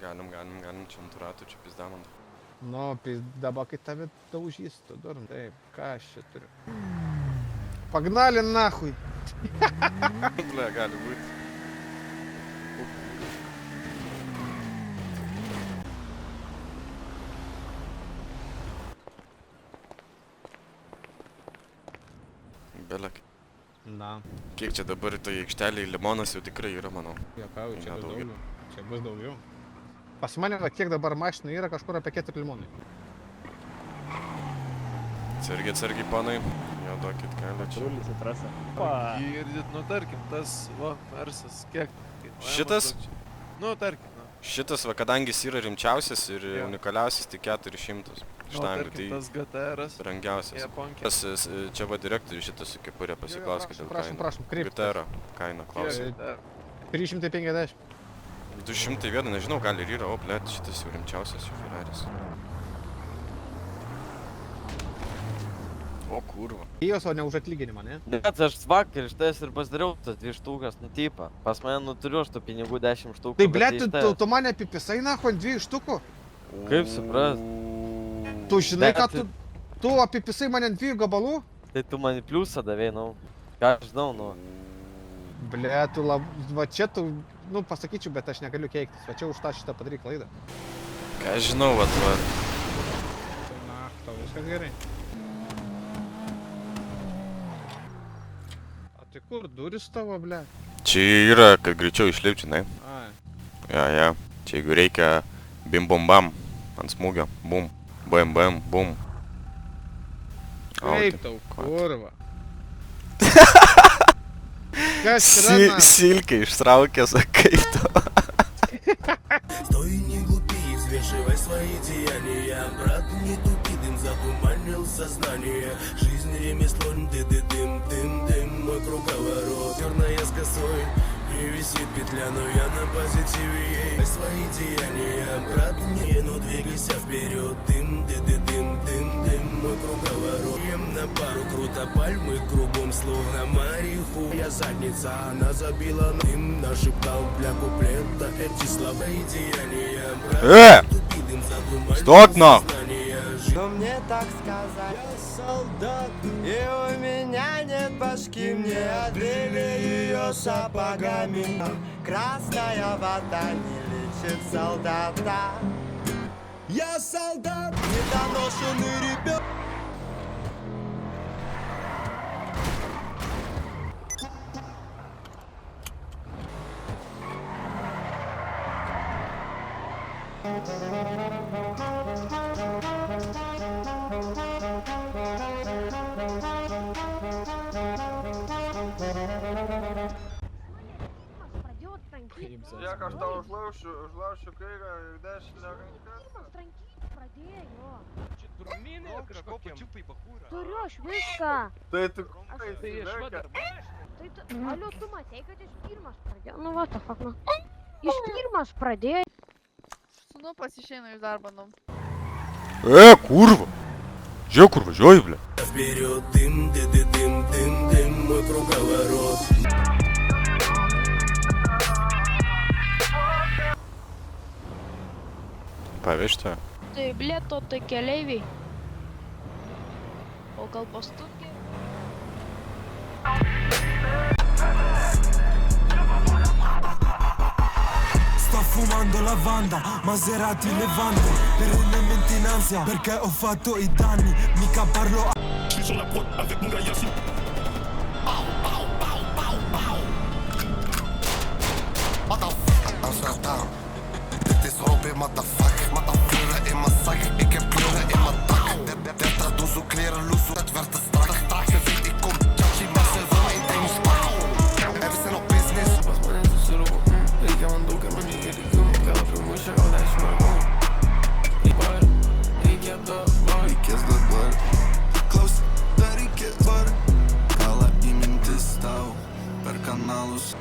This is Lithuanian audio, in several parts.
Galim, čia ant ratų, čia pizdamant. Nu, dabar kai tave daužys, tu dar, taip, ką aš čia turiu. Pagnali nahui. Ble, gali būti. Belek. Na. Kiek čia dabar toje aikštelėje limonas jau tikrai yra, manau. Jokau, čia bus daugiau. Čia bus daugiau. Pas mane, kiek dabar mašinų yra, kažkur apie 4 limonai. Atsargiai, panai. Jo, duokit kelią čia. Patrulis į trasą. Girdit, nu tarkim, tas, va, Mersas, kiek? Šitas? Nu, tarkim, nu. Šitas, va, kadangi jis yra rimčiausias ir unikaliausias, tai 400. Štangių, tai tas GTR'as. Brangiausias. Japonkė. Čia va direktorius šitas su kepurė pasiklauskite dėl kainų. Prašom, kreiptis. GTR kaina klausia. 350. 201, nežinau, gal ir yra, o blėt, šitas jau rimčiausias jau Ferraris. O kurva. Jos, o ne už atlyginimą, ne? Bet aš vakar iš tais ir pasidariau tas 2 štukas, nu typa. Pas mane nuturiu aš tų pinigų 10 štukų. Tai blėt, tu mane apipisai, nahu, ant 2 štukų? Kaip suprast? Tu žinai, kad tu apipisai mane ant 2 gabalų? Tai tu man į pliusą davei, nu. Ką aš žinau, nu. Blėt, tu va čia tu, nu pasakyčiau, bet aš negaliu keiktis. Va čia už tą šitą padaryk klaidą. Ką aš žinau, va. Na, tau viskas gerai. Tai kur duris tavo, ble? Čia yra, kad greičiau išlipti, žinai. Ai. Ja. Čia jeigu reikia bim bom bam ant smūgio. Bum. Bam bam bum. Kaip tau, kurva. Kas yra, na? Силька ištraukė, sakai to. Стой, не глупи, взвешивай свои деяния. Брат, не тупи, дым затуманил сознание. Жизнь ремесло, дым, мой круговорот. Черная с косой, и висит петля, но я на позитиве. Свои деяния, брат, не, ну двигайся вперед. Дым, мой круговорот. Ем на пару, круто пальмы кругом, словно мариху. Я задница, она забила дым, нашептал для куплета эти слова и деяния. Брат, тупи, дым затуманил Стокно! Но мне так сказать, я солдат, и у меня нет башки, мне отбили ее сапогами. Красная вода не лечит солдата. Я солдат, недоношенный ребенок. Я kažtą užlaušiu kairę ir dešinę rankas. Trankyt pradėjo. Čia durminė kažkokia. Turiu aš viską. Tai tu Tai aš dar Tai tu, aliu, tu matei, kad iš pirmas pradėjo. Nu, what the fuck, nu. Iš pirmas pradėjo. Sūnų pasišeina iš darbo, nu. Kurva! Žiūrėk, kur važiuoji, ble. Вперед, дым, мой круговорот. Pavežti. Tai blėto, tai keleiviai. O gal pastukė? Sto fumando lavanda, Maserati Levante. Perennemente in ansia, perché ho fatto i danni. Mica parlo a... Je suis sur la prod avec mon gars Yassine. Amsterdam, dit is Robin, motherfucker. Motherfucker in mijn zak, ik heb kleuren in mijn dak. 30 doezel kleren, loesoe, het werd te strak. Ze weet ik kom, Chachi, maar ze wil mijn ding sparen. En we zijn op business. Was mijn mensen zullen op, ik heb een doek en mijn nigger die kom. Ik heb een moesje, al dat is maar gewoon. Ik heb de bar, ik is de bar. Close, daar ik het bar. Kala įminti stau per kanalus.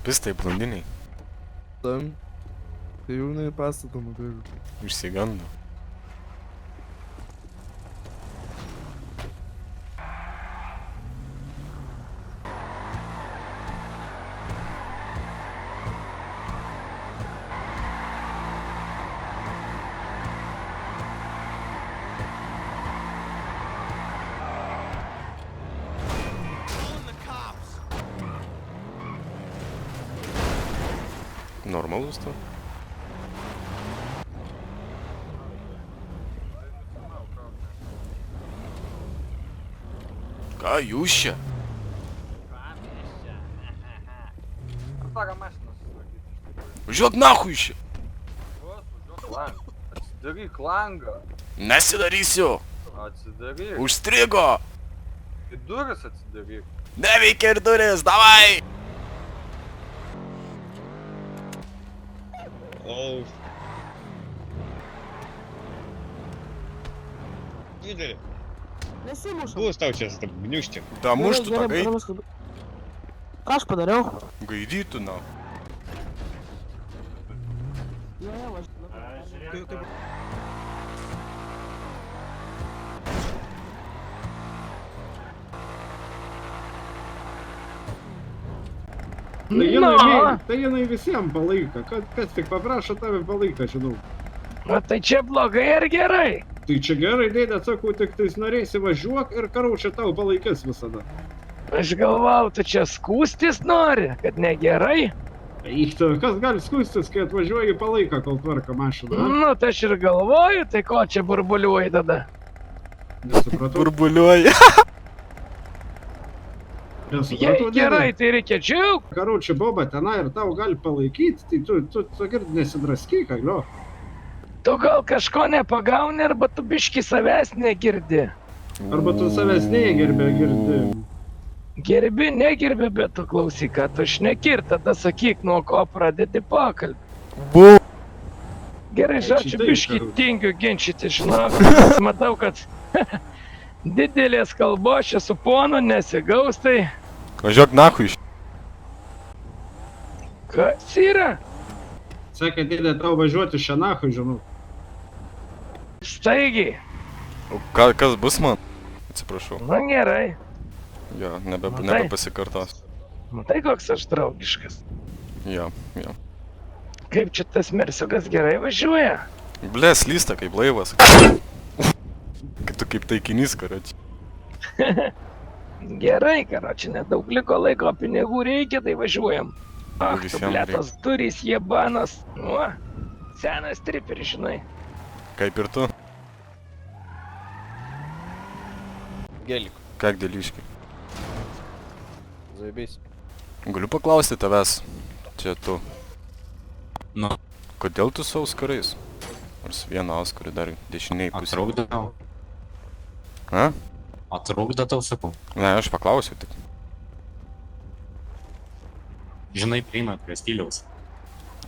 Pistai blondiniai. Tam. Tai jaunai pastatą nubėgo. Išsigando. Normalus to. Ką jūs čia? Važiuok nahui čia. Atsidaryk langą. Nesidarysiu. Atsidaryk. Užstrigo. Tai duris atsidaryk. Neveikia ir duris, davai. Nesimušam. Bus tau čia gniužti. Da muštų tą gai. Ką aš padariau? Gaidytų, na. Tai jinai visiems palaiko, kas tik paprašo tave palaiko, žinau. O tai čia blogai ar gerai? Tai čia gerai, dėdė, sakau, tik tais norėsi važiuok ir karaučia tau palaikės visada. Aš galvau, tu čia skūstis nori, kad negerai? Eik tu, kas gali skūstis, kai atvažiuoji palaiko, kol tvarka mašiną? Nu, tai aš ir galvoju, tai ko čia burbuliuoji tada? Nesupratau. Burbuliuoja. Jei gerai, tai reikia džiaugti. Karučią Boba tenai ir tau gali palaikyti, tai tu sakir nesidraskyk, alio. Tu gal kažko nepagauni, arba tu biški savęs negirdi. Arba tu savęs negerbė, girdi. Gerbi, negerbi, bet tu klausyk, ką tu šneki ir tada sakyk, nuo ko pradedi pokalbį. Bu. Gerai, žodžiu, biški tingiu ginčyti, žinok. Matau, kad didelės kalbos čia su ponu nesigaus, tai Važiuok nahui. kas yra? Sakė, dėdė, tau važiuoti šianachui, žinau. Staigiai. O kas bus man? Atsiprašau. Na gerai. Jo, Matai? nebepasikartos. Matai, koks aš draugiškas. Jo. Kaip čia tas mersiukas gerai važiuoja? Ble, slysta kaip laivas. Kaip tu kaip taikinys, karoči. Gerai, karoči, nedaug liko laiko, pinigų reikia, tai važiuojam. Ach, tu Visiem bletas durys, jebanas. Nu, senas triperis, žinai. Kaip ir tu. Gelik. Как dėliški? Zaibys. Galiu paklausti tavęs. Čia tu. Nu. Kodėl tu su auskarais? Nors vieną auskarį dar dešiniai pusė. Atrūkdau. A? Atrūkda tau sakau. Ne, aš paklausiu tik. Žinai, prieina prie stiliaus.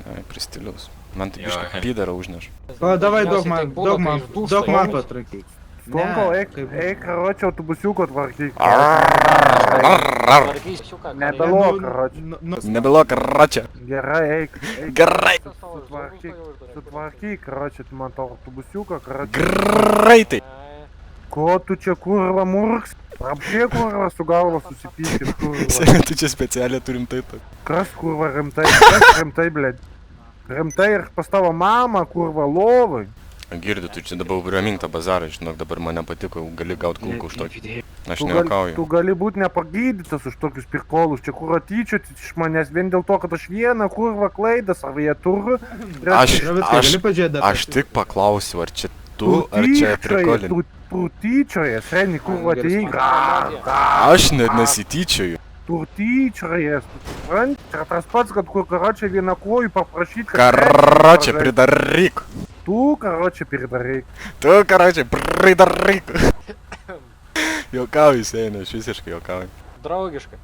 Ne, prie stiliaus. Man tai Jo, biškai pydarą užneš. Давай, док man patrankyk. Слонко, эй, короче, автобусюку творки. Не было, короче. Nebelo, karočią. Герай, эй, Gerai. творки, короче, ты мотор автобусюка, короче. Greitai. Ko tu čia kurva murks? Apšė kurva su galva susipykit, kurva. Tu čia specialiai turim taip. Kas kurva rimtai, blėd. Rimtai ir pas tavo mamą, kurva, lovai. Girdi, tu čia dabar ramink tą bazarą, žinok, dabar man nepatiko, gali gauti kulką už tokį. Aš nejuokauju. Tu gali būti nepagydytas už tokius pirkolus, čia kur tyčiotis iš manęs vien dėl to, kad aš vieną kurva klaidą savyje turiu. Aš tik paklausiu, ar čia tu, ar čia prikolinė. Tu tyčiojas, Reni, kurva, tai Aš net nesityčioju. Tu tyčiojas, tu supranti, yra tas pats, kad kur karočią vieną kojų paprašyti, kad... Karočią, pridaryk. Tu, karočią, pridaryk. Tu, karočią, pridaryk. Juokauju, sėnė, aš visiškai juokauju. Draugiškai.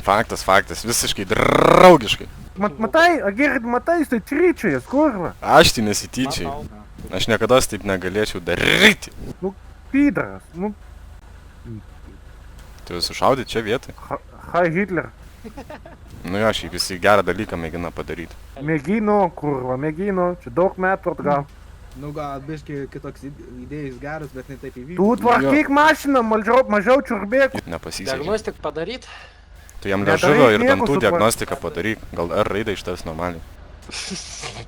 Faktas, visiškai draugiškai. Matai, Agerid, matai, jis tai tyčiojas, kurva. Aš tai nesityčiai. Aš niekada taip negalėčiau daryti. Pydras, Tu sušaudyti čia vietoj? Hai Hitler. Nu jo, šiaip visi gerą dalyką mėgina padaryti. Mėgino, kurva, mėgino, čia daug metų atgal. Nu gal biški kitoks idėjas geras, bet ne taip įvyko. Tu tvarkyk mašiną, mažiau čiurbėk. Nepasisekė. Diagnostik padaryt? Tu jam Nedaryk liežuvio ir nieko dantų su tuo. diagnostiką padaryk. Gal R raidą ištas normaliai.